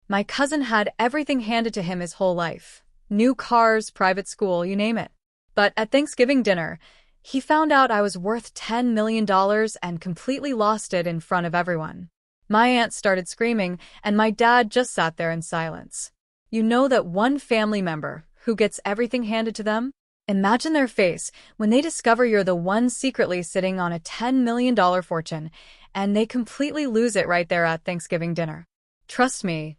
My cousin had everything handed to him his whole life. New cars, private school, you name it. But at Thanksgiving dinner, he found out I was worth $10 million and completely lost it in front of everyone. My aunt started screaming, and my dad just sat there in silence. You know that one family member who gets everything handed to them? Imagine their face when they discover you're the one secretly sitting on a $10 million fortune, and they completely lose it right there at Thanksgiving dinner. Trust me,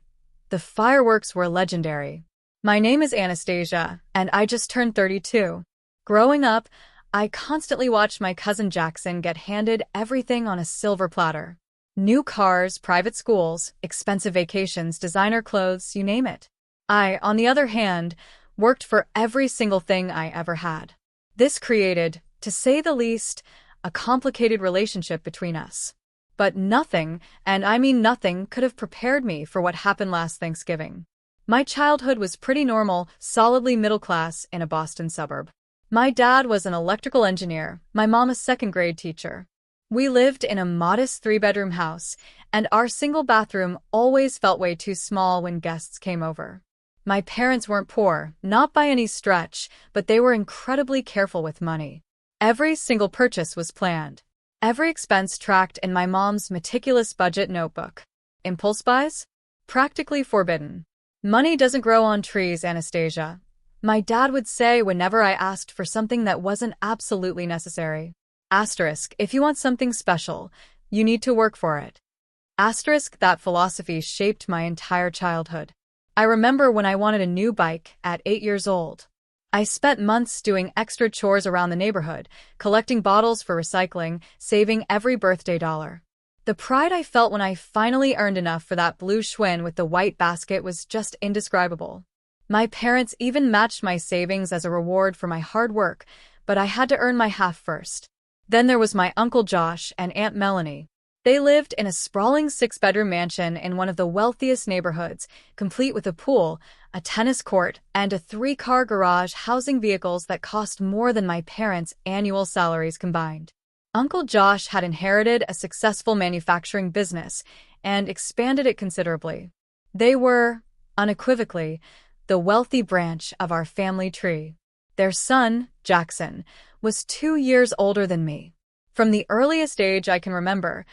the fireworks were legendary. My name is Anastasia, and I just turned 32. Growing up, I constantly watched my cousin Jackson get handed everything on a silver platter. New cars, private schools, expensive vacations, designer clothes, you name it. I, on the other hand, worked for every single thing I ever had. This created, to say the least, a complicated relationship between us. But nothing, and I mean nothing, could have prepared me for what happened last Thanksgiving. My childhood was pretty normal, solidly middle class in a Boston suburb. My dad was an electrical engineer, my mom a second-grade teacher. We lived in a modest three-bedroom house, and our single bathroom always felt way too small when guests came over. My parents weren't poor, not by any stretch, but they were incredibly careful with money. Every single purchase was planned. Every expense tracked in my mom's meticulous budget notebook. Impulse buys? Practically forbidden. Money doesn't grow on trees, Anastasia. My dad would say whenever I asked for something that wasn't absolutely necessary. Asterisk, if you want something special, you need to work for it. Asterisk, that philosophy shaped my entire childhood. I remember when I wanted a new bike at 8 years old. I spent months doing extra chores around the neighborhood, collecting bottles for recycling, saving every birthday dollar. The pride I felt when I finally earned enough for that blue Schwinn with the white basket was just indescribable. My parents even matched my savings as a reward for my hard work, but I had to earn my half first. Then there was my Uncle Josh and Aunt Melanie. They lived in a sprawling 6-bedroom mansion in one of the wealthiest neighborhoods, complete with a pool, a tennis court, and a 3-car garage housing vehicles that cost more than my parents' annual salaries combined. Uncle Josh had inherited a successful manufacturing business and expanded it considerably. They were, unequivocally, the wealthy branch of our family tree. Their son, Jackson, was 2 years older than me. From the earliest age I can remember,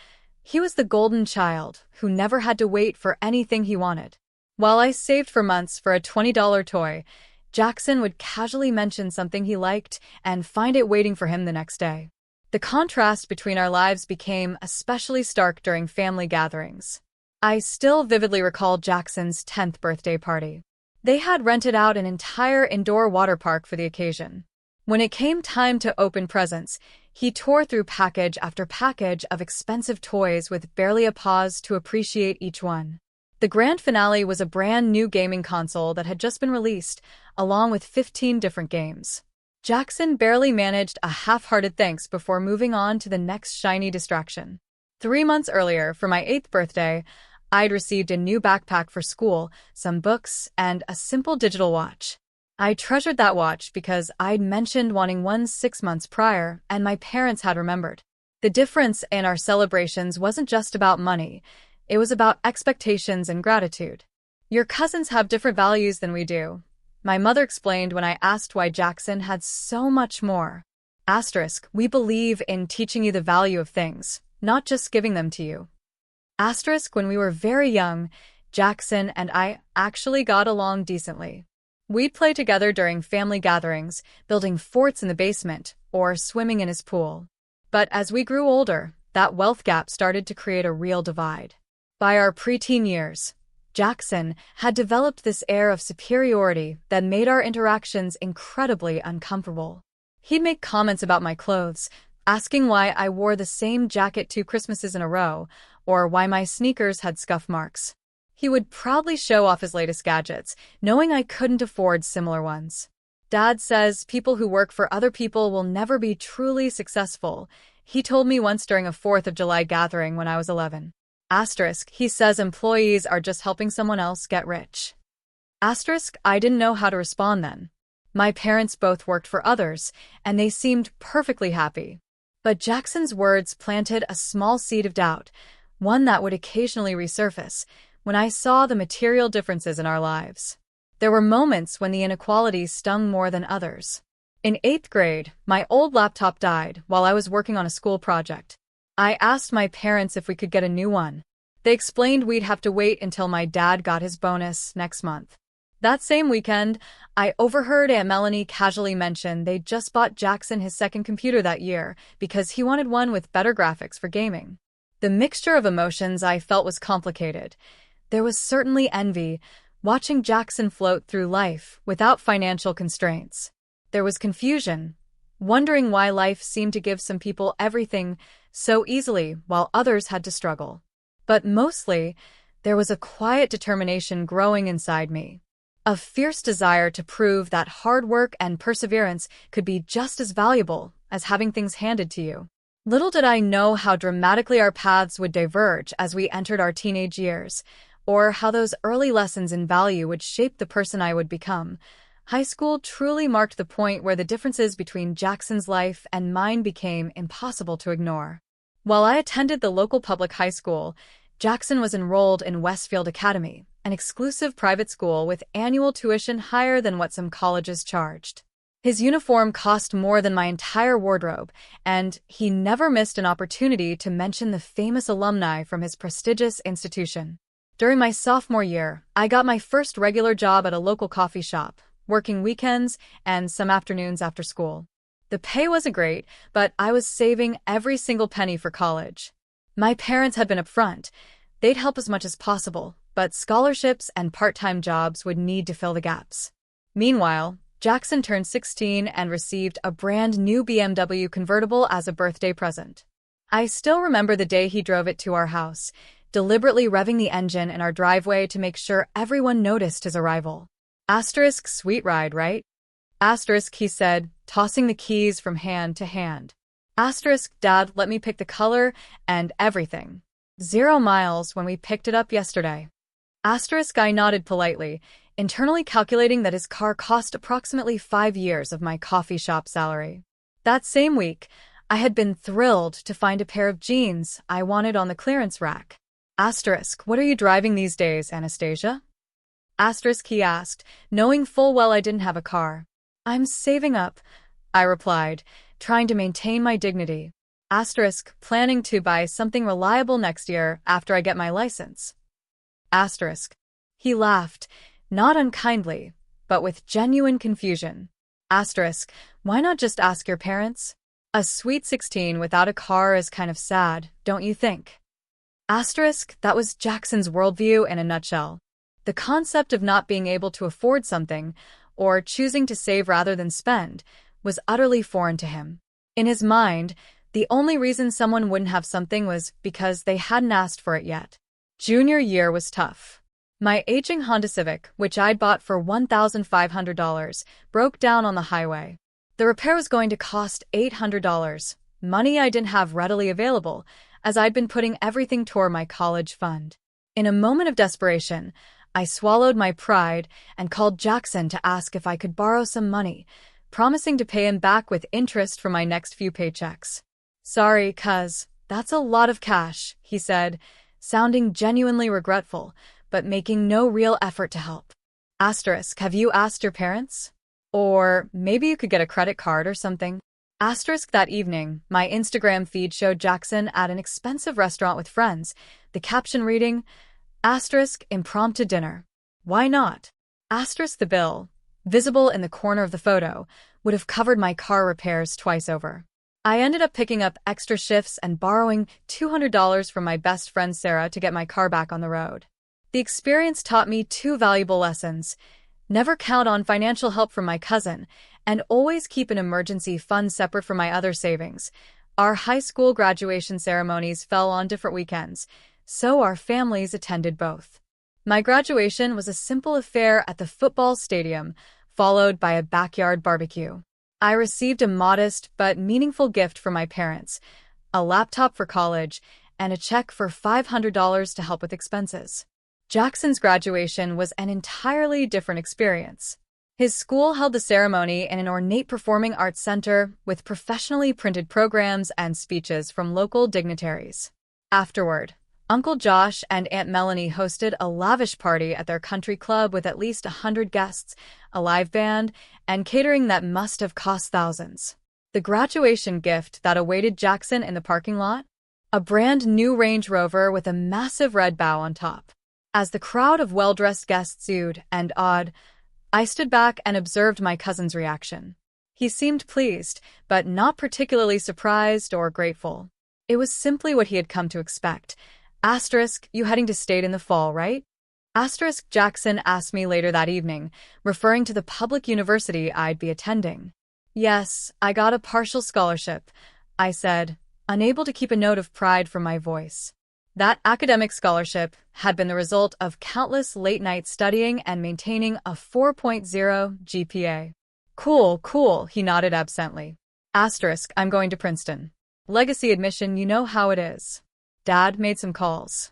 he was the golden child who never had to wait for anything he wanted. While I saved for months for a $20 toy, Jackson would casually mention something he liked and find it waiting for him the next day. The contrast between our lives became especially stark during family gatherings. I still vividly recall Jackson's 10th birthday party. They had rented out an entire indoor water park for the occasion. When it came time to open presents, he tore through package after package of expensive toys with barely a pause to appreciate each one. The grand finale was a brand new gaming console that had just been released, along with 15 different games. Jackson barely managed a half-hearted thanks before moving on to the next shiny distraction. 3 months earlier, for my 8th birthday, I'd received a new backpack for school, some books, and a simple digital watch. I treasured that watch because I'd mentioned wanting one 6 months prior, and my parents had remembered. The difference in our celebrations wasn't just about money, it was about expectations and gratitude. Your cousins have different values than we do, my mother explained when I asked why Jackson had so much more. Asterisk, we believe in teaching you the value of things, not just giving them to you. Asterisk, when we were very young, Jackson and I actually got along decently. We'd play together during family gatherings, building forts in the basement, or swimming in his pool. But as we grew older, that wealth gap started to create a real divide. By our preteen years, Jackson had developed this air of superiority that made our interactions incredibly uncomfortable. He'd make comments about my clothes, asking why I wore the same jacket 2 Christmases in a row, or why my sneakers had scuff marks. He would proudly show off his latest gadgets, knowing I couldn't afford similar ones. Dad says people who work for other people will never be truly successful, he told me once during a 4th of July gathering when I was 11. Asterisk, he says employees are just helping someone else get rich. Asterisk, I didn't know how to respond then. My parents both worked for others, and they seemed perfectly happy. But Jackson's words planted a small seed of doubt, one that would occasionally resurface, when I saw the material differences in our lives. There were moments when the inequality stung more than others. In 8th grade, my old laptop died while I was working on a school project. I asked my parents if we could get a new one. They explained we'd have to wait until my dad got his bonus next month. That same weekend, I overheard Aunt Melanie casually mention they'd just bought Jackson his second computer that year because he wanted one with better graphics for gaming. The mixture of emotions I felt was complicated. There was certainly envy, watching Jackson float through life without financial constraints. There was confusion, wondering why life seemed to give some people everything so easily while others had to struggle. But mostly, there was a quiet determination growing inside me. A fierce desire to prove that hard work and perseverance could be just as valuable as having things handed to you. Little did I know how dramatically our paths would diverge as we entered our teenage years, or how those early lessons in value would shape the person I would become. High school truly marked the point where the differences between Jackson's life and mine became impossible to ignore. While I attended the local public high school, Jackson was enrolled in Westfield Academy, an exclusive private school with annual tuition higher than what some colleges charged. His uniform cost more than my entire wardrobe, and he never missed an opportunity to mention the famous alumni from his prestigious institution. During my sophomore year, I got my first regular job at a local coffee shop, working weekends and some afternoons after school. The pay wasn't great, but I was saving every single penny for college. My parents had been upfront. They'd help as much as possible, but scholarships and part-time jobs would need to fill the gaps. Meanwhile, Jackson turned 16 and received a brand new BMW convertible as a birthday present. I still remember the day he drove it to our house, deliberately revving the engine in our driveway to make sure everyone noticed his arrival. Asterisk sweet ride, right? Asterisk, he said, tossing the keys from hand to hand. Asterisk, Dad let me pick the color and everything. 0 miles when we picked it up yesterday. Asterisk, I nodded politely, internally calculating that his car cost approximately 5 years of my coffee shop salary. That same week, I had been thrilled to find a pair of jeans I wanted on the clearance rack. Asterisk, what are you driving these days, Anastasia? Asterisk, he asked, knowing full well I didn't have a car. I'm saving up, I replied, trying to maintain my dignity. Asterisk, planning to buy something reliable next year after I get my license. Asterisk. He laughed, not unkindly, but with genuine confusion. Asterisk, why not just ask your parents? A sweet 16 without a car is kind of sad, don't you think? Asterisk, that was Jackson's worldview in a nutshell. The concept of not being able to afford something, or choosing to save rather than spend, was utterly foreign to him. In his mind, the only reason someone wouldn't have something was because they hadn't asked for it yet. Junior year was tough. My aging Honda Civic, which I'd bought for $1,500, broke down on the highway. The repair was going to cost $800, money I didn't have readily available, as I'd been putting everything toward my college fund. In a moment of desperation, I swallowed my pride and called Jackson to ask if I could borrow some money, promising to pay him back with interest for my next few paychecks. Sorry, cuz, that's a lot of cash, he said, sounding genuinely regretful, but making no real effort to help. Asterisk, have you asked your parents? Or maybe you could get a credit card or something. Asterisk, that evening, my Instagram feed showed Jackson at an expensive restaurant with friends, the caption reading, asterisk, impromptu dinner. Why not? Asterisk, the bill, visible in the corner of the photo, would have covered my car repairs twice over. I ended up picking up extra shifts and borrowing $200 from my best friend Sarah to get my car back on the road. The experience taught me 2 valuable lessons. Never count on financial help from my cousin, and always keep an emergency fund separate from my other savings. Our high school graduation ceremonies fell on different weekends, so our families attended both. My graduation was a simple affair at the football stadium, followed by a backyard barbecue. I received a modest but meaningful gift from my parents, a laptop for college, and a check for $500 to help with expenses. Jackson's graduation was an entirely different experience. His school held the ceremony in an ornate performing arts center with professionally printed programs and speeches from local dignitaries. Afterward, Uncle Josh and Aunt Melanie hosted a lavish party at their country club with at least 100 guests, a live band, and catering that must have cost thousands. The graduation gift that awaited Jackson in the parking lot? A brand new Range Rover with a massive red bow on top. As the crowd of well-dressed guests oohed and awed, I stood back and observed my cousin's reaction. He seemed pleased, but not particularly surprised or grateful. It was simply what he had come to expect. Asterisk, you heading to state in the fall, right? Asterisk, Jackson asked me later that evening, referring to the public university I'd be attending. Yes, I got a partial scholarship, I said, unable to keep a note of pride from my voice. That academic scholarship had been the result of countless late-night studying and maintaining a 4.0 GPA. Cool, he nodded absently. Asterisk, I'm going to Princeton. Legacy admission, you know how it is. Dad made some calls.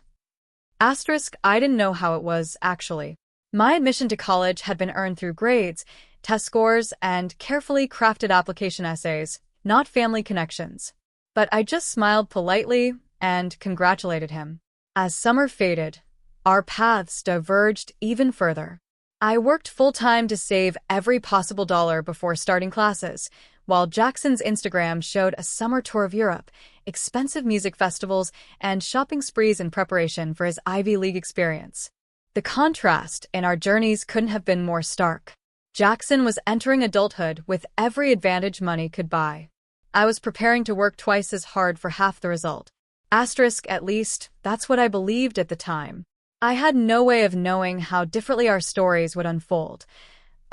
Asterisk, I didn't know how it was, actually. My admission to college had been earned through grades, test scores, and carefully crafted application essays, not family connections. But I just smiled politely and congratulated him. As summer faded, our paths diverged even further. I worked full-time to save every possible dollar before starting classes, while Jackson's Instagram showed a summer tour of Europe, expensive music festivals, and shopping sprees in preparation for his Ivy League experience. The contrast in our journeys couldn't have been more stark. Jackson was entering adulthood with every advantage money could buy. I was preparing to work twice as hard for half the result. Asterisk, at least, that's what I believed at the time. I had no way of knowing how differently our stories would unfold.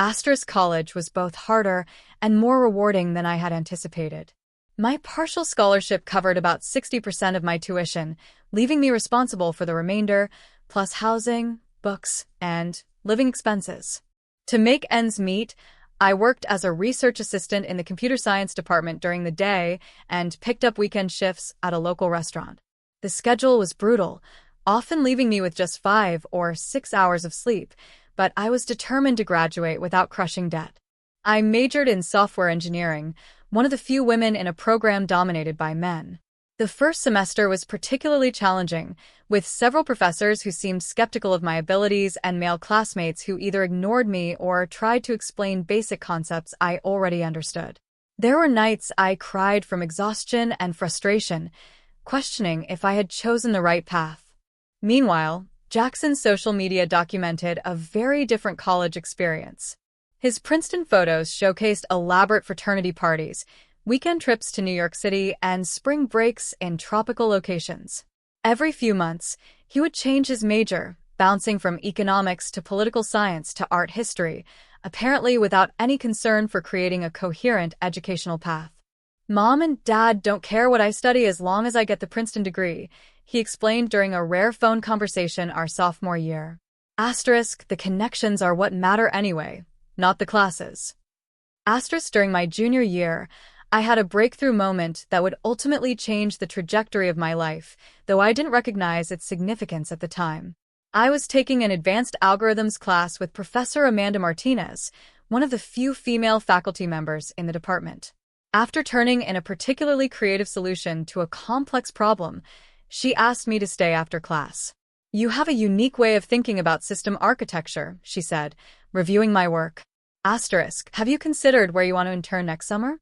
Asterisk, college was both harder and more rewarding than I had anticipated. My partial scholarship covered about 60% of my tuition, leaving me responsible for the remainder, plus housing, books, and living expenses. To make ends meet, I worked as a research assistant in the computer science department during the day and picked up weekend shifts at a local restaurant. The schedule was brutal, often leaving me with just 5 or 6 hours of sleep, but I was determined to graduate without crushing debt. I majored in software engineering, one of the few women in a program dominated by men. The first semester was particularly challenging, with several professors who seemed skeptical of my abilities and male classmates who either ignored me or tried to explain basic concepts I already understood. There were nights I cried from exhaustion and frustration, questioning if I had chosen the right path. Meanwhile, Jackson's social media documented a very different college experience. His Princeton photos showcased elaborate fraternity parties, weekend trips to New York City, and spring breaks in tropical locations. Every few months, he would change his major, bouncing from economics to political science to art history, apparently without any concern for creating a coherent educational path. Mom and Dad don't care what I study as long as I get the Princeton degree, he explained during a rare phone conversation our sophomore year. Asterisk, the connections are what matter anyway, not the classes. Asterisk, during my junior year, I had a breakthrough moment that would ultimately change the trajectory of my life, though I didn't recognize its significance at the time. I was taking an advanced algorithms class with Professor Amanda Martinez, one of the few female faculty members in the department. After turning in a particularly creative solution to a complex problem, she asked me to stay after class. You have a unique way of thinking about system architecture, she said, reviewing my work. Asterisk, have you considered where you want to intern next summer?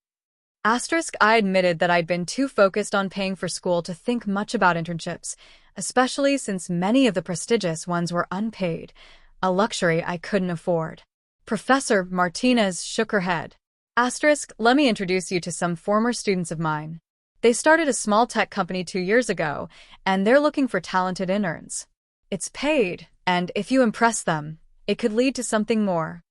Asterisk, I admitted that I'd been too focused on paying for school to think much about internships, especially since many of the prestigious ones were unpaid, a luxury I couldn't afford. Professor Martinez shook her head. Asterisk, let me introduce you to some former students of mine. They started a small tech company 2 years ago, and they're looking for talented interns. It's paid, and if you impress them, it could lead to something more.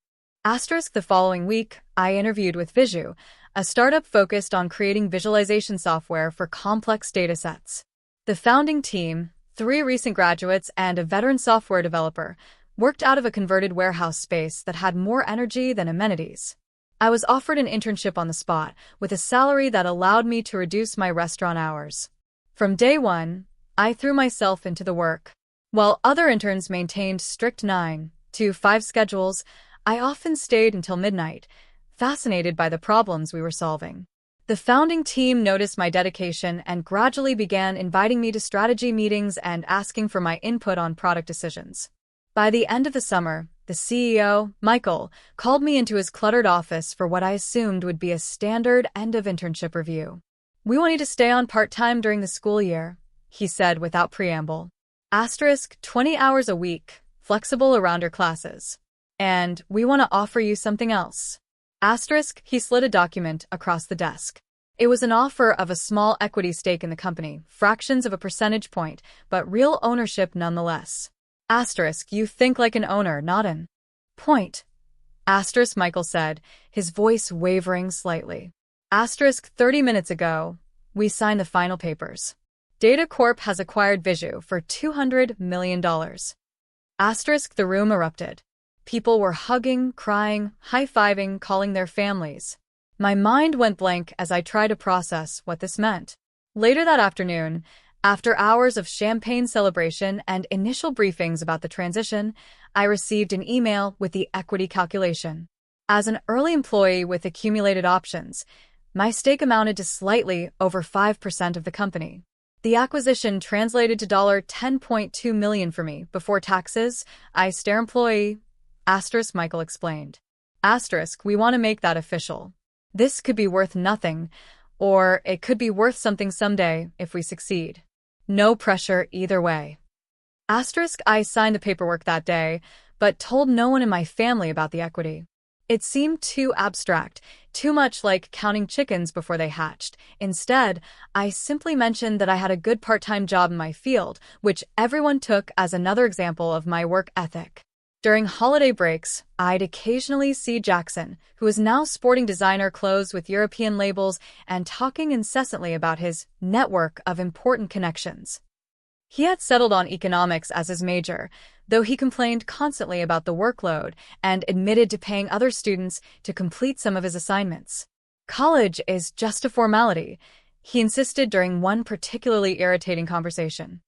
Asterisk, the following week, I interviewed with Visu, a startup focused on creating visualization software for complex datasets. The founding team, 3 recent graduates and a veteran software developer, worked out of a converted warehouse space that had more energy than amenities. I was offered an internship on the spot, with a salary that allowed me to reduce my restaurant hours. From day one, I threw myself into the work. While other interns maintained strict 9 to 5 schedules, I often stayed until midnight, fascinated by the problems we were solving. The founding team noticed my dedication and gradually began inviting me to strategy meetings and asking for my input on product decisions. By the end of the summer, the CEO, Michael, called me into his cluttered office for what I assumed would be a standard end-of-internship review. "We want you to stay on part-time during the school year," he said without preamble. * 20 hours a week, flexible around your classes. And we want to offer you something else. * He slid a document across the desk. It was an offer of a small equity stake in the company, fractions of a percentage point, but real ownership nonetheless. * You think like an owner, not an point. * Michael said, his voice wavering slightly. * 30 minutes ago, we signed the final papers. Data Corp has acquired Visu for $200 million. The room erupted. People were hugging, crying, high-fiving, calling their families. My mind went blank as I tried to process what this meant. Later that afternoon, after hours of champagne celebration and initial briefings about the transition, I received an email with the equity calculation. As an early employee with accumulated options, my stake amounted to slightly over 5% of the company. The acquisition translated to $10.2 million for me before taxes. I stare employee. Michael explained. We want to make that official. This could be worth nothing, or it could be worth something someday if we succeed. No pressure either way. I signed the paperwork that day, but told no one in my family about the equity. It seemed too abstract, too much like counting chickens before they hatched. Instead, I simply mentioned that I had a good part-time job in my field, which everyone took as another example of my work ethic. During holiday breaks, I'd occasionally see Jackson, who is now sporting designer clothes with European labels and talking incessantly about his network of important connections. He had settled on economics as his major, though he complained constantly about the workload and admitted to paying other students to complete some of his assignments. College is just a formality, he insisted during one particularly irritating conversation.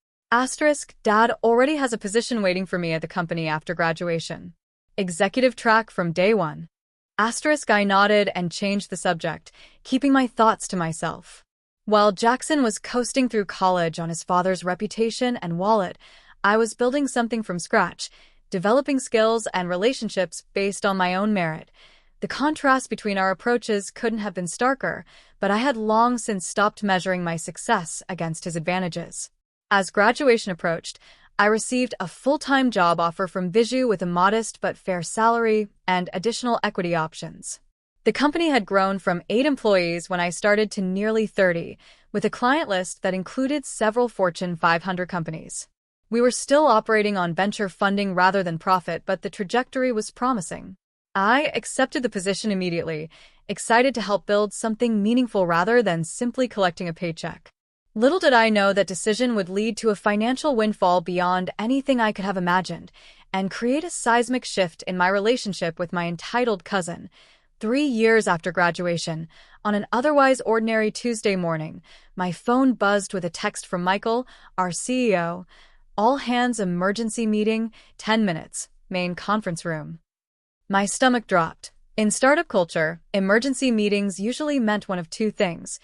Dad already has a position waiting for me at the company after graduation. Executive track from day one. I nodded and changed the subject, keeping my thoughts to myself. While Jackson was coasting through college on his father's reputation and wallet, I was building something from scratch, developing skills and relationships based on my own merit. The contrast between our approaches couldn't have been starker, but I had long since stopped measuring my success against his advantages. As graduation approached, I received a full-time job offer from Visu with a modest but fair salary and additional equity options. The company had grown from 8 employees when I started to nearly 30, with a client list that included several Fortune 500 companies. We were still operating on venture funding rather than profit, but the trajectory was promising. I accepted the position immediately, excited to help build something meaningful rather than simply collecting a paycheck. Little did I know that decision would lead to a financial windfall beyond anything I could have imagined and create a seismic shift in my relationship with my entitled cousin. 3 years after graduation, on an otherwise ordinary Tuesday morning, my phone buzzed with a text from Michael, our CEO. All hands emergency meeting, 10 minutes, main conference room. My stomach dropped. In startup culture, emergency meetings usually meant one of two things.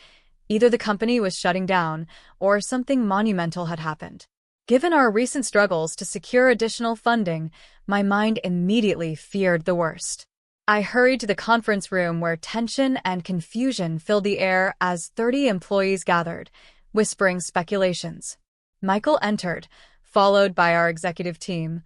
Either the company was shutting down, or something monumental had happened. Given our recent struggles to secure additional funding, my mind immediately feared the worst. I hurried to the conference room where tension and confusion filled the air as 30 employees gathered, whispering speculations. Michael entered, followed by our executive team,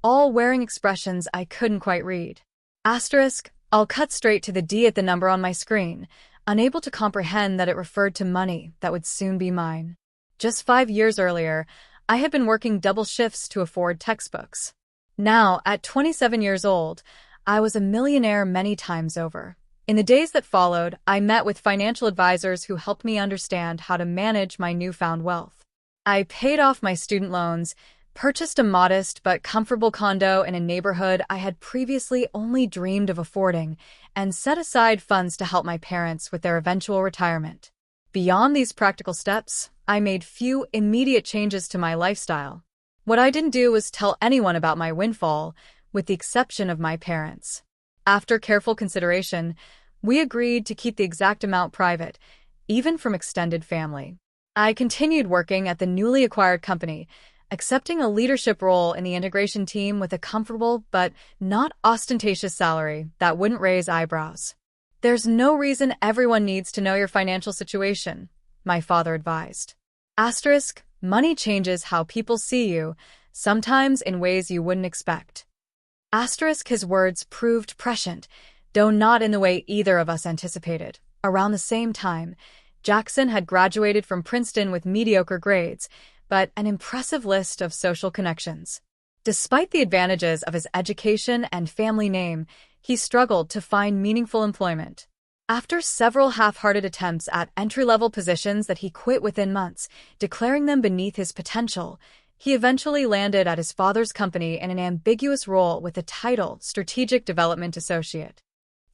all wearing expressions I couldn't quite read. I'll cut straight to the D at the number on my screen, unable to comprehend that it referred to money that would soon be mine. Just 5 years earlier, I had been working double shifts to afford textbooks. Now, at 27 years old, I was a millionaire many times over. In the days that followed, I met with financial advisors who helped me understand how to manage my newfound wealth. I paid off my student loans, purchased a modest but comfortable condo in a neighborhood I had previously only dreamed of affording, and set aside funds to help my parents with their eventual retirement. Beyond these practical steps, I made few immediate changes to my lifestyle. What I didn't do was tell anyone about my windfall, with the exception of my parents. After careful consideration, We agreed to keep the exact amount private, even from extended family. I continued working at the newly acquired company, accepting a leadership role in the integration team with a comfortable but not ostentatious salary that wouldn't raise eyebrows. There's no reason everyone needs to know your financial situation, my father advised. Asterisk, money changes how people see you, sometimes in ways you wouldn't expect. Asterisk, his words proved prescient, though not in the way either of us anticipated. Around the same time, Jackson had graduated from Princeton with mediocre grades, but an impressive list of social connections. Despite the advantages of his education and family name, he struggled to find meaningful employment. After several half-hearted attempts at entry-level positions that he quit within months, declaring them beneath his potential, he eventually landed at his father's company in an ambiguous role with the title Strategic Development Associate.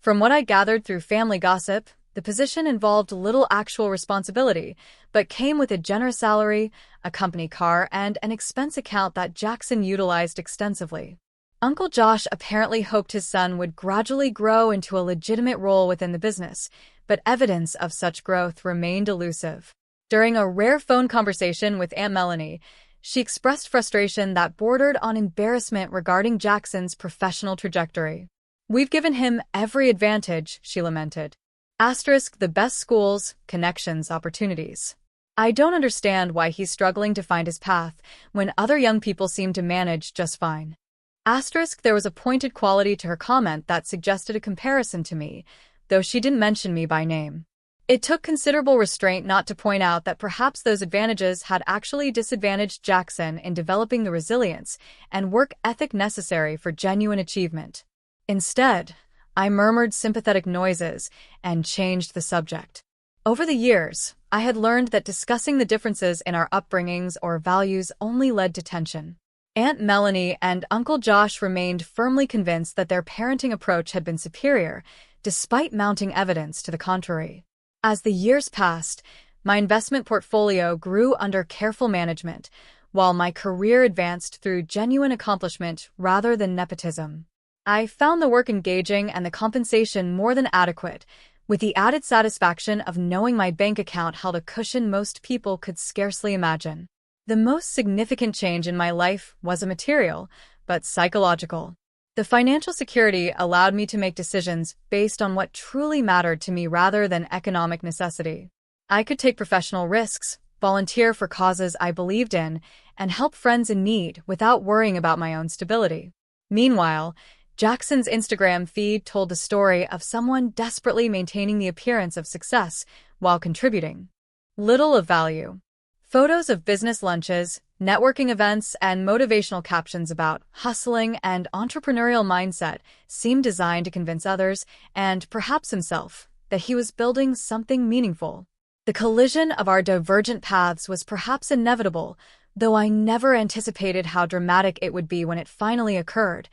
From what I gathered through family gossip, the position involved little actual responsibility, but came with a generous salary, a company car, and an expense account that Jackson utilized extensively. Uncle Josh apparently hoped his son would gradually grow into a legitimate role within the business, but evidence of such growth remained elusive. During a rare phone conversation with Aunt Melanie, she expressed frustration that bordered on embarrassment regarding Jackson's professional trajectory. "We've given him every advantage," she lamented. Asterisk, the best schools, connections, opportunities. I don't understand why he's struggling to find his path when other young people seem to manage just fine. Asterisk, there was a pointed quality to her comment that suggested a comparison to me, though she didn't mention me by name. It took considerable restraint not to point out that perhaps those advantages had actually disadvantaged Jackson in developing the resilience and work ethic necessary for genuine achievement. Instead, I murmured sympathetic noises and changed the subject. Over the years, I had learned that discussing the differences in our upbringings or values only led to tension. Aunt Melanie and Uncle Josh remained firmly convinced that their parenting approach had been superior, despite mounting evidence to the contrary. As the years passed, my investment portfolio grew under careful management, while my career advanced through genuine accomplishment rather than nepotism. I found the work engaging and the compensation more than adequate, with the added satisfaction of knowing my bank account held a cushion most people could scarcely imagine. The most significant change in my life wasn't material, but psychological. The financial security allowed me to make decisions based on what truly mattered to me rather than economic necessity. I could take professional risks, volunteer for causes I believed in, and help friends in need without worrying about my own stability. Meanwhile, Jackson's Instagram feed told the story of someone desperately maintaining the appearance of success while contributing little of value. Photos of business lunches, networking events, and motivational captions about hustling and entrepreneurial mindset seemed designed to convince others, and perhaps himself, that he was building something meaningful. The collision of our divergent paths was perhaps inevitable, though I never anticipated how dramatic it would be when it finally occurred.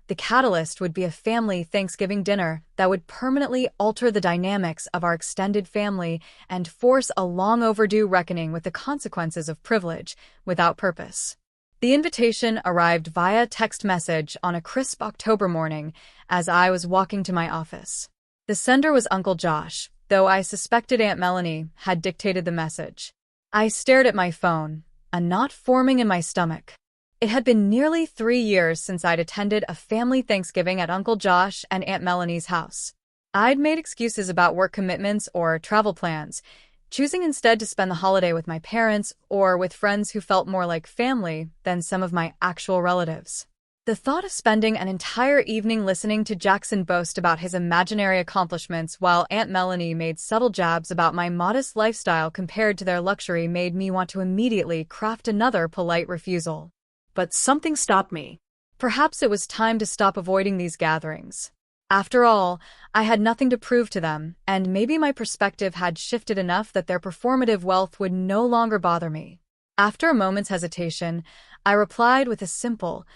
The catalyst would be a family Thanksgiving dinner that would permanently alter the dynamics of our extended family and force a long overdue reckoning with the consequences of privilege without purpose. The invitation arrived via text message on a crisp October morning as I was walking to my office. The sender was Uncle Josh, though I suspected Aunt Melanie had dictated the message. I stared at my phone, a knot forming in my stomach. It had been nearly 3 years since I'd attended a family Thanksgiving at Uncle Josh and Aunt Melanie's house. I'd made excuses about work commitments or travel plans, choosing instead to spend the holiday with my parents or with friends who felt more like family than some of my actual relatives. The thought of spending an entire evening listening to Jackson boast about his imaginary accomplishments while Aunt Melanie made subtle jabs about my modest lifestyle compared to their luxury made me want to immediately craft another polite refusal. But something stopped me. Perhaps it was time to stop avoiding these gatherings. After all, I had nothing to prove to them, and maybe my perspective had shifted enough that their performative wealth would no longer bother me. After a moment's hesitation, I replied with a simple,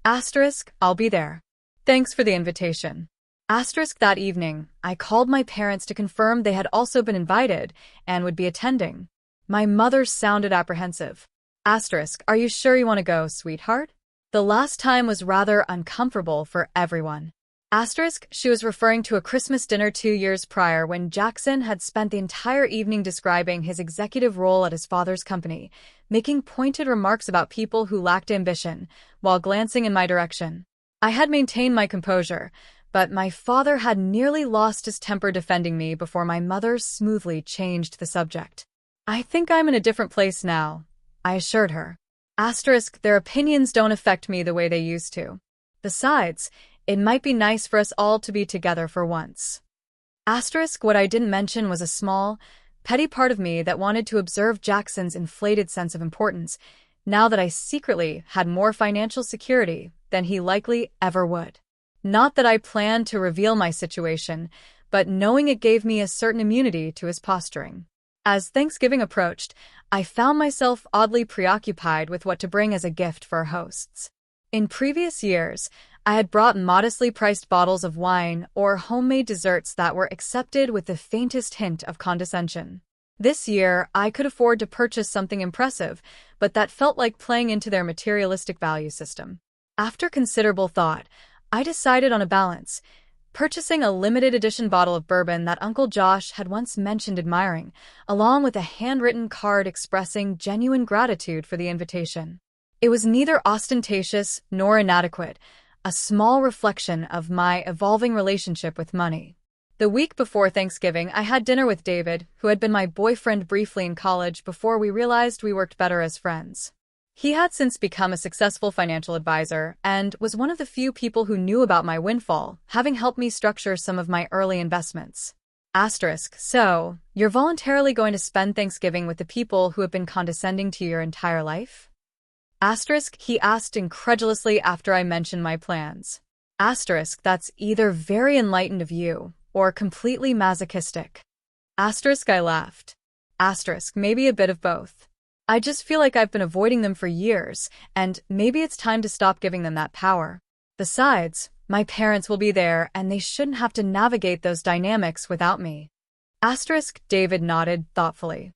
asterisk, I'll be there. Thanks for the invitation. Asterisk, that evening, I called my parents to confirm they had also been invited and would be attending. My mother sounded apprehensive. Asterisk, are you sure you want to go, sweetheart? The last time was rather uncomfortable for everyone. She was referring to a Christmas dinner 2 years prior when Jackson had spent the entire evening describing his executive role at his father's company, making pointed remarks about people who lacked ambition, while glancing in my direction. I had maintained my composure, but my father had nearly lost his temper defending me before my mother smoothly changed the subject. "I think I'm in a different place now," I assured her. Their opinions don't affect me the way they used to. Besides, it might be nice for us all to be together for once. What I didn't mention was a small, petty part of me that wanted to observe Jackson's inflated sense of importance, now that I secretly had more financial security than he likely ever would. Not that I planned to reveal my situation, but knowing it gave me a certain immunity to his posturing. As Thanksgiving approached, I found myself oddly preoccupied with what to bring as a gift for our hosts. In previous years, I had brought modestly priced bottles of wine or homemade desserts that were accepted with the faintest hint of condescension. This year, I could afford to purchase something impressive, but that felt like playing into their materialistic value system. After considerable thought, I decided on a balance, purchasing a limited edition bottle of bourbon that Uncle Josh had once mentioned admiring, along with a handwritten card expressing genuine gratitude for the invitation. It was neither ostentatious nor inadequate, a small reflection of my evolving relationship with money. The week before Thanksgiving, I had dinner with David, who had been my boyfriend briefly in college before we realized we worked better as friends. He had since become a successful financial advisor and was one of the few people who knew about my windfall, having helped me structure some of my early investments. So, you're voluntarily going to spend Thanksgiving with the people who have been condescending to you your entire life? He asked incredulously after I mentioned my plans. That's either very enlightened of you, or completely masochistic. I laughed. Maybe a bit of both. I just feel like I've been avoiding them for years, and maybe it's time to stop giving them that power. Besides, my parents will be there and they shouldn't have to navigate those dynamics without me. David nodded thoughtfully.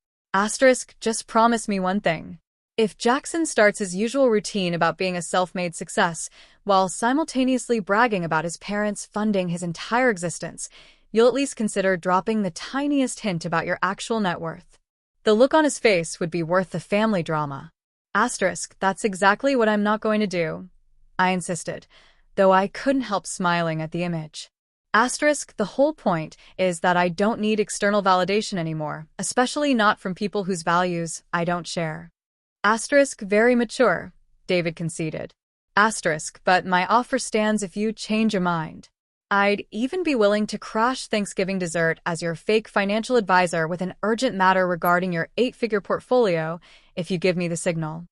Just promise me one thing. If Jackson starts his usual routine about being a self-made success, while simultaneously bragging about his parents funding his entire existence, you'll at least consider dropping the tiniest hint about your actual net worth. The look on his face would be worth the family drama. That's exactly what I'm not going to do, I insisted, though I couldn't help smiling at the image. The whole point is that I don't need external validation anymore, especially not from people whose values I don't share. Very mature, David conceded. But my offer stands if you change your mind. I'd even be willing to crash Thanksgiving dessert as your fake financial advisor with an urgent matter regarding your 8-figure portfolio if you give me the signal.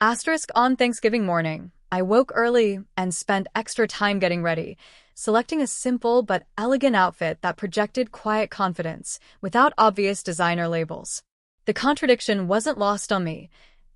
On Thanksgiving morning, I woke early and spent extra time getting ready, selecting a simple but elegant outfit that projected quiet confidence without obvious designer labels. The contradiction wasn't lost on me,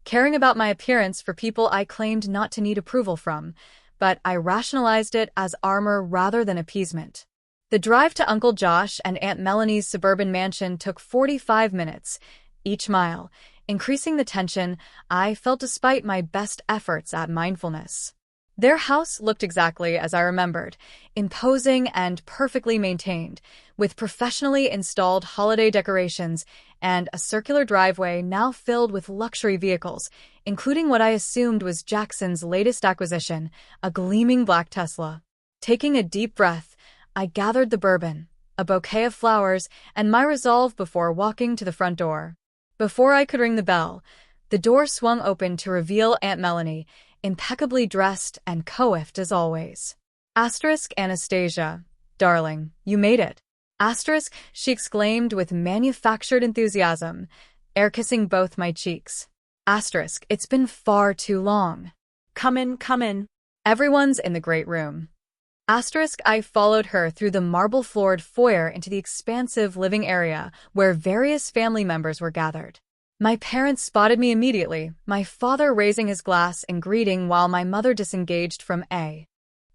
caring about my appearance for people I claimed not to need approval from, but I rationalized it as armor rather than appeasement. The drive to Uncle Josh and Aunt Melanie's suburban mansion took 45 minutes, each mile, increasing the tension I felt despite my best efforts at mindfulness. Their house looked exactly as I remembered, imposing and perfectly maintained, with professionally installed holiday decorations and a circular driveway now filled with luxury vehicles, including what I assumed was Jackson's latest acquisition, a gleaming black Tesla. Taking a deep breath, I gathered the bourbon, a bouquet of flowers, and my resolve before walking to the front door. Before I could ring the bell, the door swung open to reveal Aunt Melanie, impeccably dressed and coiffed as always. Anastasia, darling, you made it. She exclaimed with manufactured enthusiasm, air-kissing both my cheeks. It's been far too long. Come in. Everyone's in the great room. I followed her through the marble-floored foyer into the expansive living area where various family members were gathered. My parents spotted me immediately, my father raising his glass in greeting while my mother disengaged from a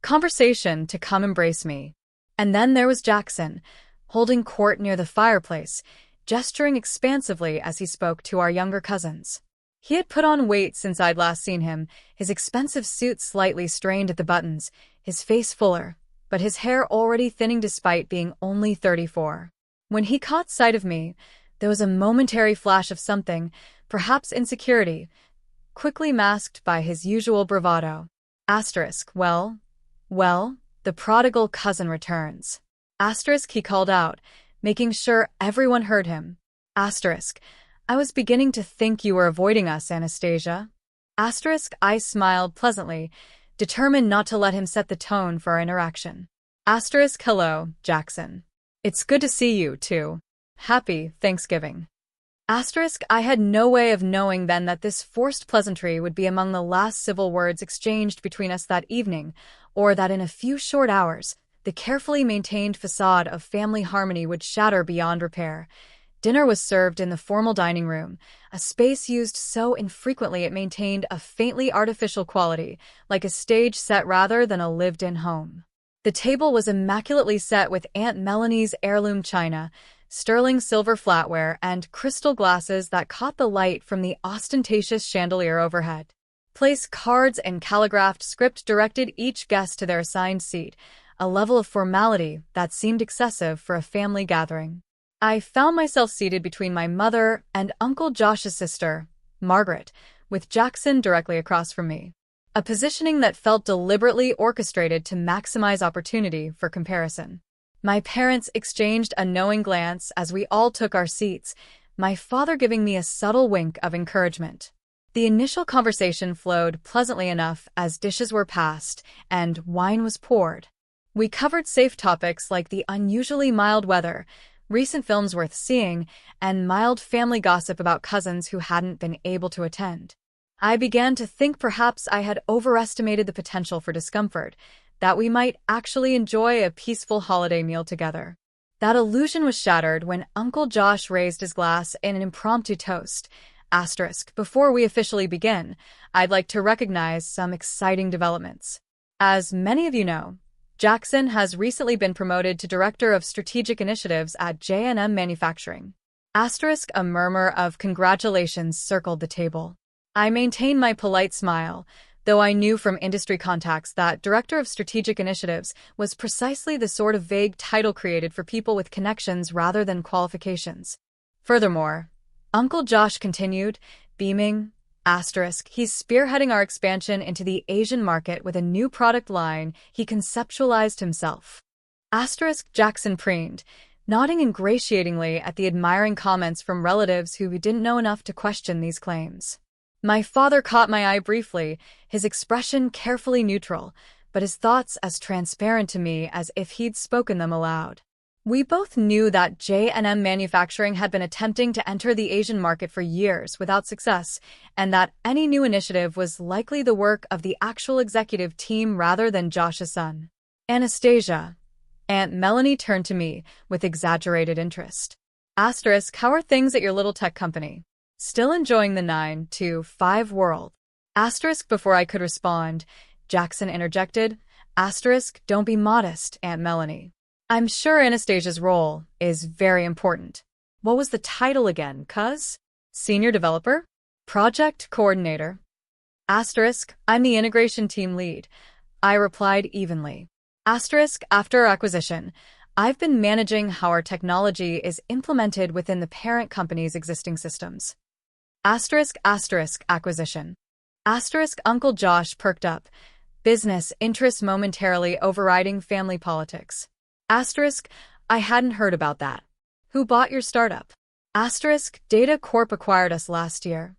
conversation to come embrace me. And then there was Jackson, holding court near the fireplace, gesturing expansively as he spoke to our younger cousins. He had put on weight since I'd last seen him, his expensive suit slightly strained at the buttons, his face fuller, but his hair already thinning despite being only 34. When he caught sight of me, there was a momentary flash of something, perhaps insecurity, quickly masked by his usual bravado. Well, the prodigal cousin returns. He called out, making sure everyone heard him. I was beginning to think you were avoiding us, Anastasia. I smiled pleasantly, determined not to let him set the tone for our interaction. Hello, Jackson. It's good to see you, too. Happy Thanksgiving. I had no way of knowing then that this forced pleasantry would be among the last civil words exchanged between us that evening, or that in a few short hours, the carefully maintained facade of family harmony would shatter beyond repair. Dinner was served in the formal dining room, a space used so infrequently it maintained a faintly artificial quality, like a stage set rather than a lived-in home. The table was immaculately set with Aunt Melanie's heirloom china, sterling silver flatware, and crystal glasses that caught the light from the ostentatious chandelier overhead. Place cards and calligraphed script directed each guest to their assigned seat, a level of formality that seemed excessive for a family gathering. I found myself seated between my mother and Uncle Josh's sister, Margaret, with Jackson directly across from me. A positioning that felt deliberately orchestrated to maximize opportunity for comparison. My parents exchanged a knowing glance as we all took our seats, my father giving me a subtle wink of encouragement. The initial conversation flowed pleasantly enough as dishes were passed and wine was poured. We covered safe topics like the unusually mild weather, recent films worth seeing, and mild family gossip about cousins who hadn't been able to attend. I began to think perhaps I had overestimated the potential for discomfort, that we might actually enjoy a peaceful holiday meal together. That illusion was shattered when Uncle Josh raised his glass in an impromptu toast. Before we officially begin, I'd like to recognize some exciting developments. As many of you know, Jackson has recently been promoted to Director of Strategic Initiatives at J&M Manufacturing. A murmur of congratulations circled the table. I maintained my polite smile, though I knew from industry contacts that Director of Strategic Initiatives was precisely the sort of vague title created for people with connections rather than qualifications. Furthermore, Uncle Josh continued, beaming, he's spearheading our expansion into the Asian market with a new product line he conceptualized himself. Jackson preened, nodding ingratiatingly at the admiring comments from relatives who didn't know enough to question these claims. My father caught my eye briefly, his expression carefully neutral, but his thoughts as transparent to me as if he'd spoken them aloud. We both knew that J&M Manufacturing had been attempting to enter the Asian market for years without success, and that any new initiative was likely the work of the actual executive team rather than Josh's son. Anastasia. Aunt Melanie turned to me with exaggerated interest. How are things at your little tech company? Still enjoying the 9 to 5 world? Before I could respond, Jackson interjected, Don't be modest, Aunt Melanie. I'm sure Anastasia's role is very important. What was the title again, cuz? Senior Developer? Project Coordinator? I'm the integration team lead, I replied evenly. After acquisition, I've been managing how our technology is implemented within the parent company's existing systems. Acquisition. Uncle Josh perked up, business interests momentarily overriding family politics. I hadn't heard about that. Who bought your startup? Data Corp acquired us last year,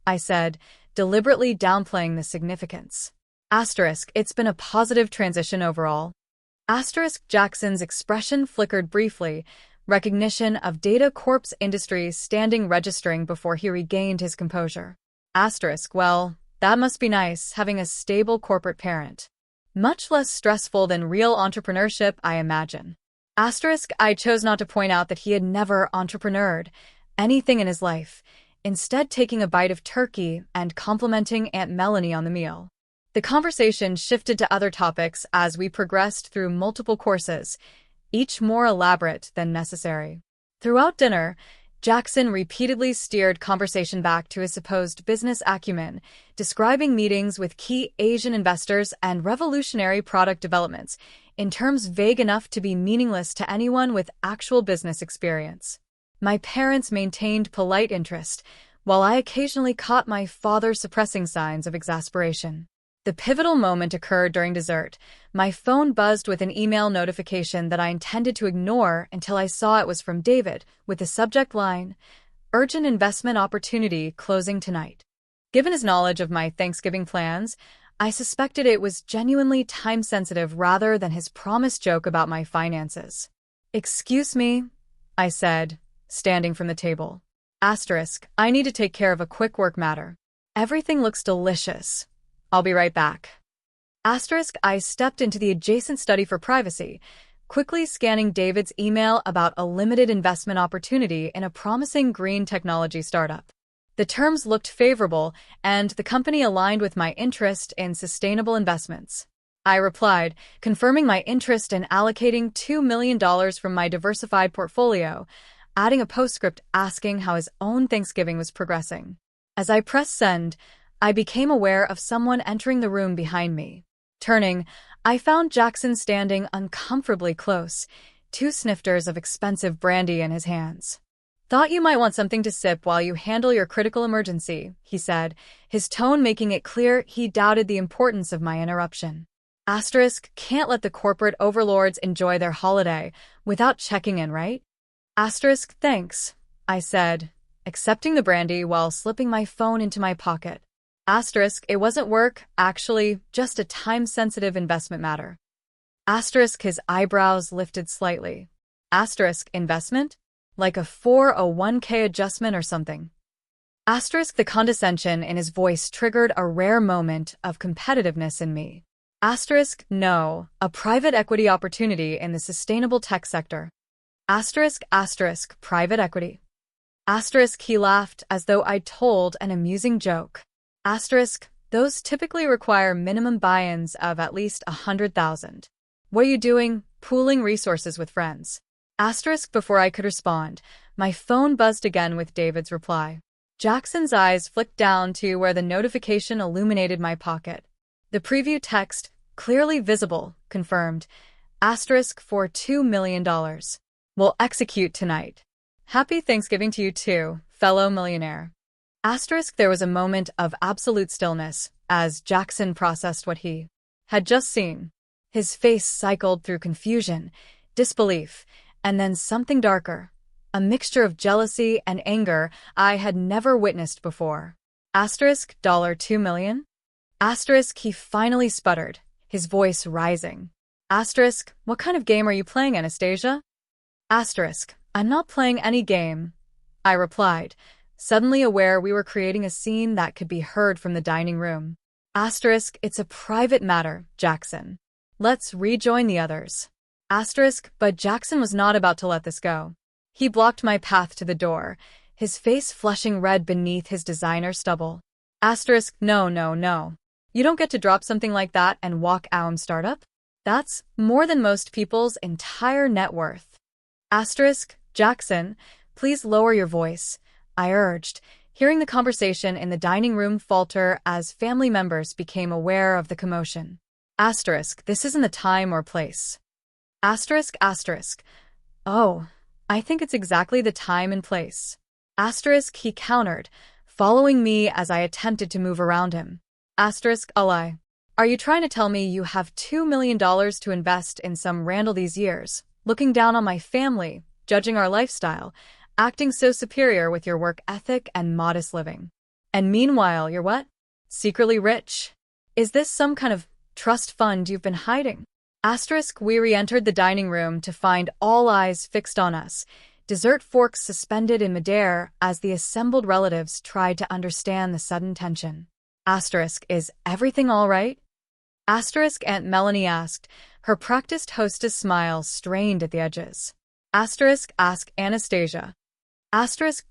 I said, deliberately downplaying the significance. It's been a positive transition overall. Jackson's expression flickered briefly, recognition of Data Corp's industries standing registering before he regained his composure. Well, that must be nice, having a stable corporate parent. Much less stressful than real entrepreneurship, I imagine. I chose not to point out that he had never entrepreneured anything in his life, instead taking a bite of turkey and complimenting Aunt Melanie on the meal. The conversation shifted to other topics as we progressed through multiple courses, each more elaborate than necessary. Throughout dinner, Jackson repeatedly steered conversation back to his supposed business acumen, describing meetings with key Asian investors and revolutionary product developments in terms vague enough to be meaningless to anyone with actual business experience. My parents maintained polite interest, while I occasionally caught my father suppressing signs of exasperation. The pivotal moment occurred during dessert. My phone buzzed with an email notification that I intended to ignore until I saw it was from David, with the subject line, "Urgent investment opportunity closing tonight." Given his knowledge of my Thanksgiving plans, I suspected it was genuinely time-sensitive rather than his promised joke about my finances. "Excuse me," I said, standing from the table. I need to take care of a quick work matter. Everything looks delicious. I'll be right back. I stepped into the adjacent study for privacy, quickly scanning David's email about a limited investment opportunity in a promising green technology startup. The terms looked favorable, and the company aligned with my interest in sustainable investments. I replied, confirming my interest in allocating $2 million from my diversified portfolio, adding a postscript asking how his own Thanksgiving was progressing. As I pressed send, I became aware of someone entering the room behind me. Turning, I found Jackson standing uncomfortably close, 2 snifters of expensive brandy in his hands. "Thought you might want something to sip while you handle your critical emergency," he said, his tone making it clear he doubted the importance of my interruption. Can't let the corporate overlords enjoy their holiday without checking in, right? Thanks, I said, accepting the brandy while slipping my phone into my pocket. It wasn't work, actually, just a time-sensitive investment matter. His eyebrows lifted slightly. Investment? Like a 401k adjustment or something? The condescension in his voice triggered a rare moment of competitiveness in me. No, a private equity opportunity in the sustainable tech sector. Private equity. He laughed as though I'd told an amusing joke. Those typically require minimum buy-ins of at least 100,000. What are you doing? Pooling resources with friends. Before I could respond, my phone buzzed again with David's reply. Jackson's eyes flicked down to where the notification illuminated my pocket. The preview text, clearly visible, confirmed, for $2 million. Will execute tonight. Happy Thanksgiving to you too, fellow millionaire. There was a moment of absolute stillness as Jackson processed what he had just seen. His face cycled through confusion, disbelief, and then something darker, a mixture of jealousy and anger I had never witnessed before. $2 million? He finally sputtered, his voice rising. What kind of game are you playing, Anastasia? I'm not playing any game, I replied, suddenly aware we were creating a scene that could be heard from the dining room. It's a private matter, Jackson. Let's rejoin the others. But Jackson was not about to let this go. He blocked my path to the door, his face flushing red beneath his designer stubble. No. You don't get to drop something like that and walk out startup? That's more than most people's entire net worth. Jackson, please lower your voice, I urged, hearing the conversation in the dining room falter as family members became aware of the commotion. This isn't the time or place. Oh, I think it's exactly the time and place. He countered, following me as I attempted to move around him. Ally. Are you trying to tell me you have $2 million to invest in some Randall these years, looking down on my family, judging our lifestyle, acting so superior with your work ethic and modest living? And meanwhile, you're what? Secretly rich? Is this some kind of trust fund you've been hiding? We re-entered the dining room to find all eyes fixed on us, dessert forks suspended in midair as the assembled relatives tried to understand the sudden tension. Is everything all right? Aunt Melanie asked, her practiced hostess smile strained at the edges. Ask Anastasia.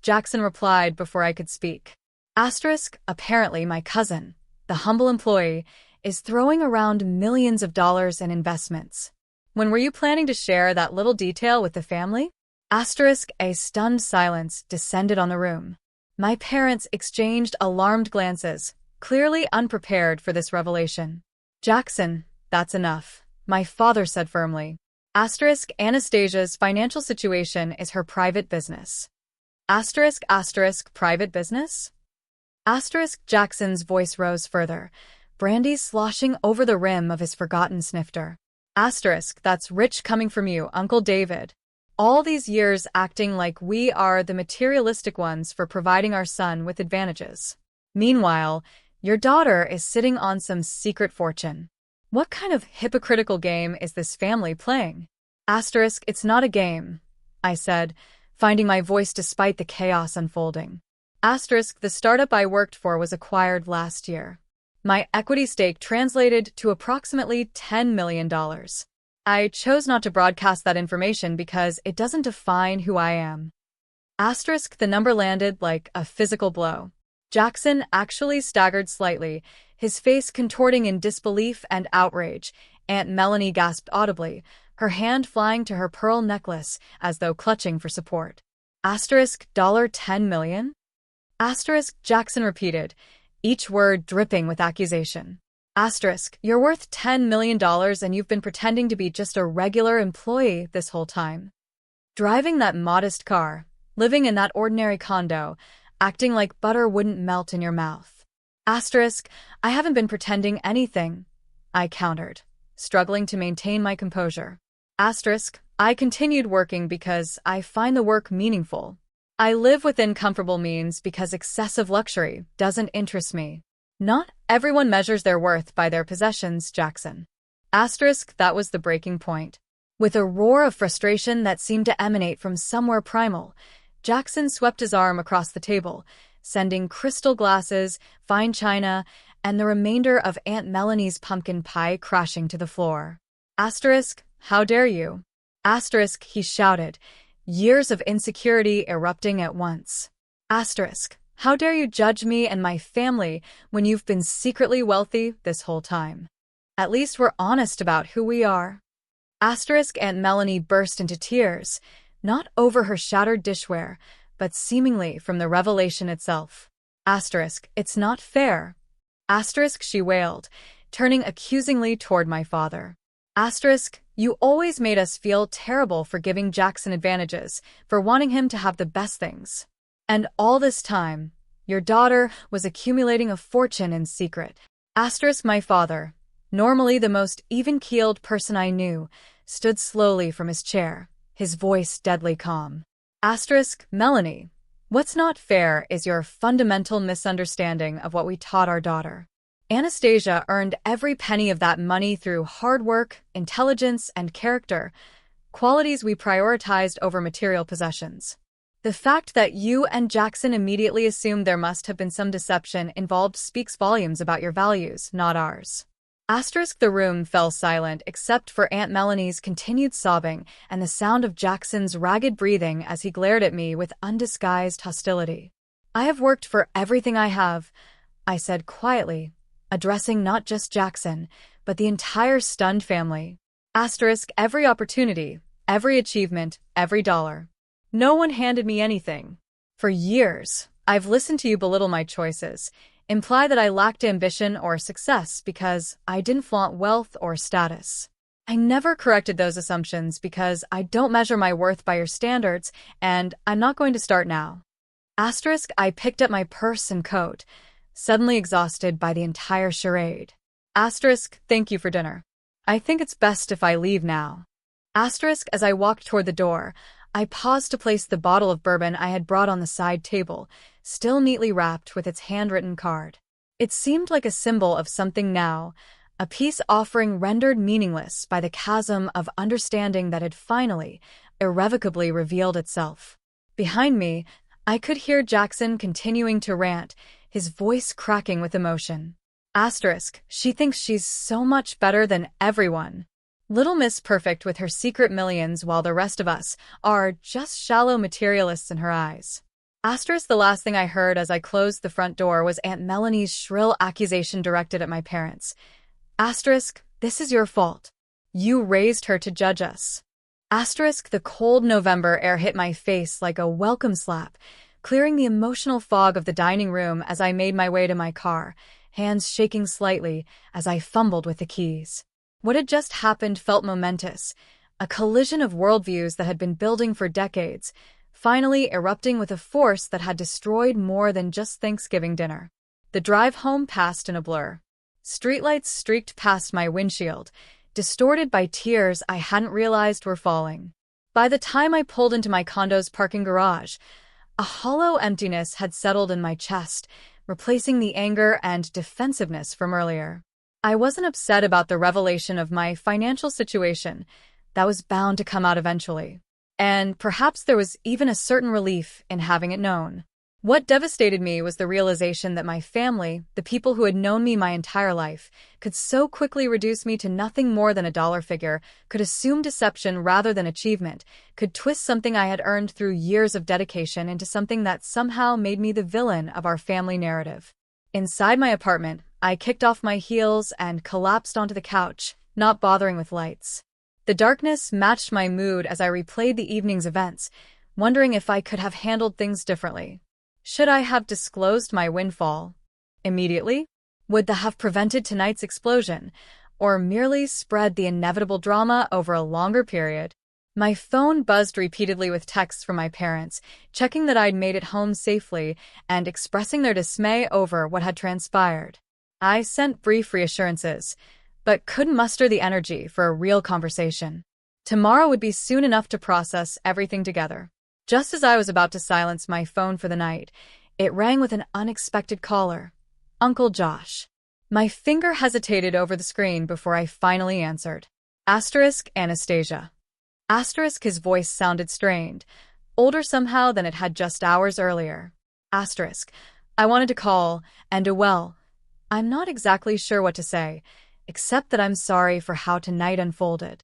Jackson replied before I could speak. Apparently my cousin, the humble employee, is throwing around millions of dollars in investments. When were you planning to share that little detail with the family? Asterisk, a stunned silence descended on the room. My parents exchanged alarmed glances, clearly unprepared for this revelation. Jackson, that's enough, my father said firmly. Asterisk, Anastasia's financial situation is her private business. Asterisk, private business? Asterisk, Jackson's voice rose further, brandy sloshing over the rim of his forgotten snifter. Asterisk, that's rich coming from you, Uncle David. All these years acting like we are the materialistic ones for providing our son with advantages. Meanwhile, your daughter is sitting on some secret fortune. What kind of hypocritical game is this family playing? Asterisk, it's not a game, I said, finding my voice despite the chaos unfolding. Asterisk, the startup I worked for was acquired last year. My equity stake translated to approximately $10 million. I chose not to broadcast that information because it doesn't define who I am. Asterisk, the number landed like a physical blow. Jackson actually staggered slightly, his face contorting in disbelief and outrage. Aunt Melanie gasped audibly, her hand flying to her pearl necklace as though clutching for support. Asterisk, $10 million? Asterisk, Jackson repeated, each word dripping with accusation. Asterisk, you're worth $10 million and you've been pretending to be just a regular employee this whole time. Driving that modest car, living in that ordinary condo, acting like butter wouldn't melt in your mouth. Asterisk, I haven't been pretending anything, I countered, struggling to maintain my composure. Asterisk, I continued working because I find the work meaningful. I live within comfortable means because excessive luxury doesn't interest me. Not everyone measures their worth by their possessions, Jackson. Asterisk, that was the breaking point. With a roar of frustration that seemed to emanate from somewhere primal, Jackson swept his arm across the table, sending crystal glasses, fine china, and the remainder of Aunt Melanie's pumpkin pie crashing to the floor. Asterisk, how dare you? Asterisk, he shouted, years of insecurity erupting at once. Asterisk, how dare you judge me and my family when you've been secretly wealthy this whole time? At least we're honest about who we are. Asterisk, Aunt Melanie burst into tears, not over her shattered dishware, but seemingly from the revelation itself. Asterisk, it's not fair. Asterisk, she wailed, turning accusingly toward my father. Asterisk, you always made us feel terrible for giving Jackson advantages, for wanting him to have the best things. And all this time, your daughter was accumulating a fortune in secret. Asterisk, my father, normally the most even-keeled person I knew, stood slowly from his chair, his voice deadly calm. Asterisk, Melanie, what's not fair is your fundamental misunderstanding of what we taught our daughter. Anastasia earned every penny of that money through hard work, intelligence, and character, qualities we prioritized over material possessions. The fact that you and Jackson immediately assumed there must have been some deception involved speaks volumes about your values, not ours. Asterisk, the room fell silent except for Aunt Melanie's continued sobbing and the sound of Jackson's ragged breathing as he glared at me with undisguised hostility. I have worked for everything I have, I said quietly, addressing not just Jackson, but the entire stunned family. Asterisk, every opportunity, every achievement, every dollar. No one handed me anything. For years, I've listened to you belittle my choices, imply that I lacked ambition or success because I didn't flaunt wealth or status. I never corrected those assumptions because I don't measure my worth by your standards, and I'm not going to start now. Asterisk, I picked up my purse and coat, suddenly exhausted by the entire charade. Asterisk, thank you for dinner. I think it's best if I leave now. Asterisk, as I walked toward the door, I paused to place the bottle of bourbon I had brought on the side table, still neatly wrapped with its handwritten card. It seemed like a symbol of something now, a peace offering rendered meaningless by the chasm of understanding that had finally, irrevocably revealed itself. Behind me, I could hear Jackson continuing to rant, his voice cracking with emotion. Asterisk, she thinks she's so much better than everyone. Little Miss Perfect with her secret millions while the rest of us are just shallow materialists in her eyes. Asterisk, the last thing I heard as I closed the front door was Aunt Melanie's shrill accusation directed at my parents. Asterisk, this is your fault. You raised her to judge us. Asterisk, the cold November air hit my face like a welcome slap, clearing the emotional fog of the dining room as I made my way to my car, hands shaking slightly as I fumbled with the keys. What had just happened felt momentous, a collision of worldviews that had been building for decades, finally erupting with a force that had destroyed more than just Thanksgiving dinner. The drive home passed in a blur. Streetlights streaked past my windshield, distorted by tears I hadn't realized were falling. By the time I pulled into my condo's parking garage, a hollow emptiness had settled in my chest, replacing the anger and defensiveness from earlier. I wasn't upset about the revelation of my financial situation. That was bound to come out eventually. And perhaps there was even a certain relief in having it known. What devastated me was the realization that my family, the people who had known me my entire life, could so quickly reduce me to nothing more than a dollar figure, could assume deception rather than achievement, could twist something I had earned through years of dedication into something that somehow made me the villain of our family narrative. Inside my apartment, I kicked off my heels and collapsed onto the couch, not bothering with lights. The darkness matched my mood as I replayed the evening's events, wondering if I could have handled things differently. Should I have disclosed my windfall immediately? Would that have prevented tonight's explosion, or merely spread the inevitable drama over a longer period? My phone buzzed repeatedly with texts from my parents, checking that I'd made it home safely and expressing their dismay over what had transpired. I sent brief reassurances, but couldn't muster the energy for a real conversation. Tomorrow would be soon enough to process everything together. Just as I was about to silence my phone for the night, it rang with an unexpected caller. Uncle Josh. My finger hesitated over the screen before I finally answered. Asterisk, Anastasia. Asterisk, his voice sounded strained, older somehow than it had just hours earlier. Asterisk, I wanted to call, and I'm not exactly sure what to say, except that I'm sorry for how tonight unfolded.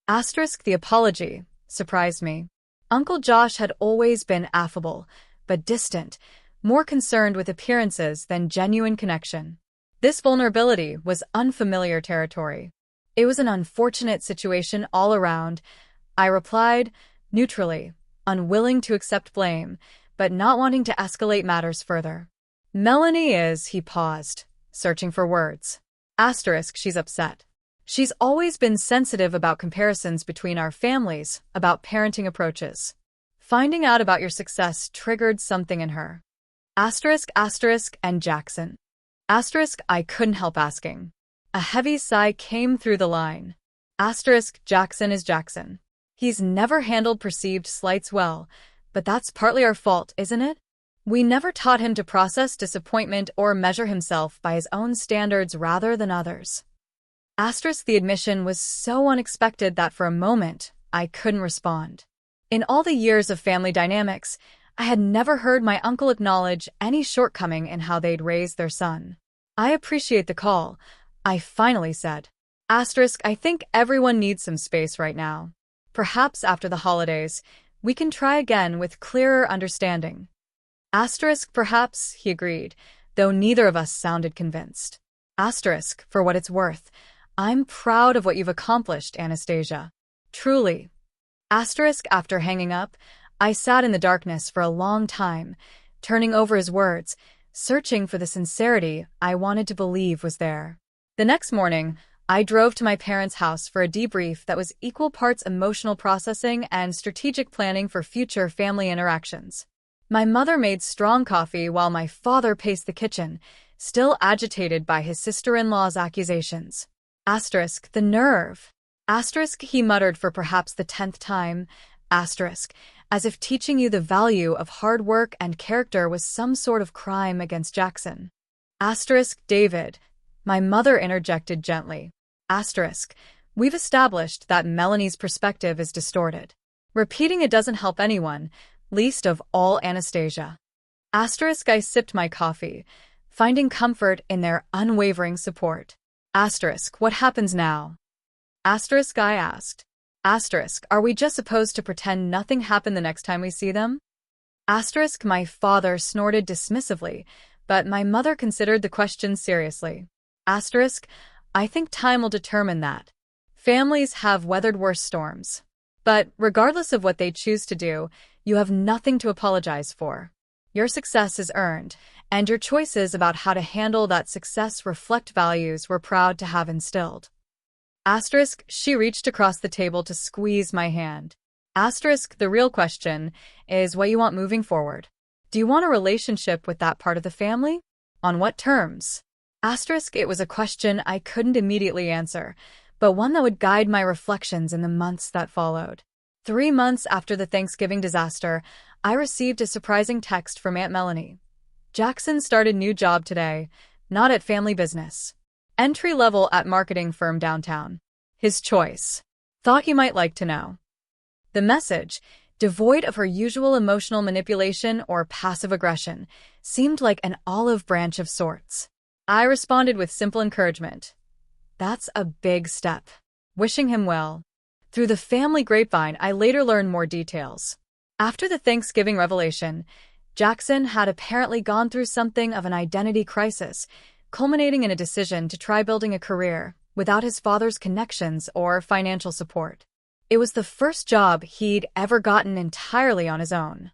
Asterisk, the apology surprised me. Uncle Josh had always been affable, but distant, more concerned with appearances than genuine connection. This vulnerability was unfamiliar territory. It was an unfortunate situation all around, I replied, neutrally, unwilling to accept blame, but not wanting to escalate matters further. Melanie is, he paused, searching for words. Asterisk, she's upset. She's always been sensitive about comparisons between our families, about parenting approaches. Finding out about your success triggered something in her. Asterisk, and Jackson. Asterisk, I couldn't help asking. A heavy sigh came through the line. Asterisk, Jackson is Jackson. He's never handled perceived slights well, but that's partly our fault, isn't it? We never taught him to process disappointment or measure himself by his own standards rather than others. Asterisk, the admission was so unexpected that for a moment, I couldn't respond. In all the years of family dynamics, I had never heard my uncle acknowledge any shortcoming in how they'd raised their son. I appreciate the call, I finally said. Asterisk, I think everyone needs some space right now. Perhaps after the holidays, we can try again with clearer understanding. Asterisk, perhaps, he agreed, though neither of us sounded convinced. Asterisk, for what it's worth, I'm proud of what you've accomplished, Anastasia. Truly. Asterisk, after hanging up, I sat in the darkness for a long time, turning over his words, searching for the sincerity I wanted to believe was there. The next morning, I drove to my parents' house for a debrief that was equal parts emotional processing and strategic planning for future family interactions. My mother made strong coffee while my father paced the kitchen, still agitated by his sister-in-law's accusations. Asterisk, the nerve. Asterisk, he muttered for perhaps the 10th time. Asterisk, as if teaching you the value of hard work and character was some sort of crime against Jackson. Asterisk, David. My mother interjected gently. Asterisk, we've established that Melanie's perspective is distorted. Repeating it doesn't help anyone, least of all Anastasia. Asterisk, I sipped my coffee, finding comfort in their unwavering support. Asterisk, what happens now? Asterisk, I asked. Asterisk, are we just supposed to pretend nothing happened the next time we see them? Asterisk, my father snorted dismissively, but my mother considered the question seriously. Asterisk, I think time will determine that. Families have weathered worse storms. But regardless of what they choose to do, you have nothing to apologize for. Your success is earned, and your choices about how to handle that success reflect values we're proud to have instilled. Asterisk, she reached across the table to squeeze my hand. Asterisk, the real question is what you want moving forward. Do you want a relationship with that part of the family? On what terms? Asterisk, it was a question I couldn't immediately answer, but one that would guide my reflections in the months that followed. 3 months after the Thanksgiving disaster, I received a surprising text from Aunt Melanie. Jackson started new job today, not at family business. Entry level at marketing firm downtown. His choice. Thought you might like to know. The message, devoid of her usual emotional manipulation or passive aggression, seemed like an olive branch of sorts. I responded with simple encouragement. That's a big step. Wishing him well. Through the family grapevine, I later learned more details. After the Thanksgiving revelation, Jackson had apparently gone through something of an identity crisis, culminating in a decision to try building a career without his father's connections or financial support. It was the first job he'd ever gotten entirely on his own.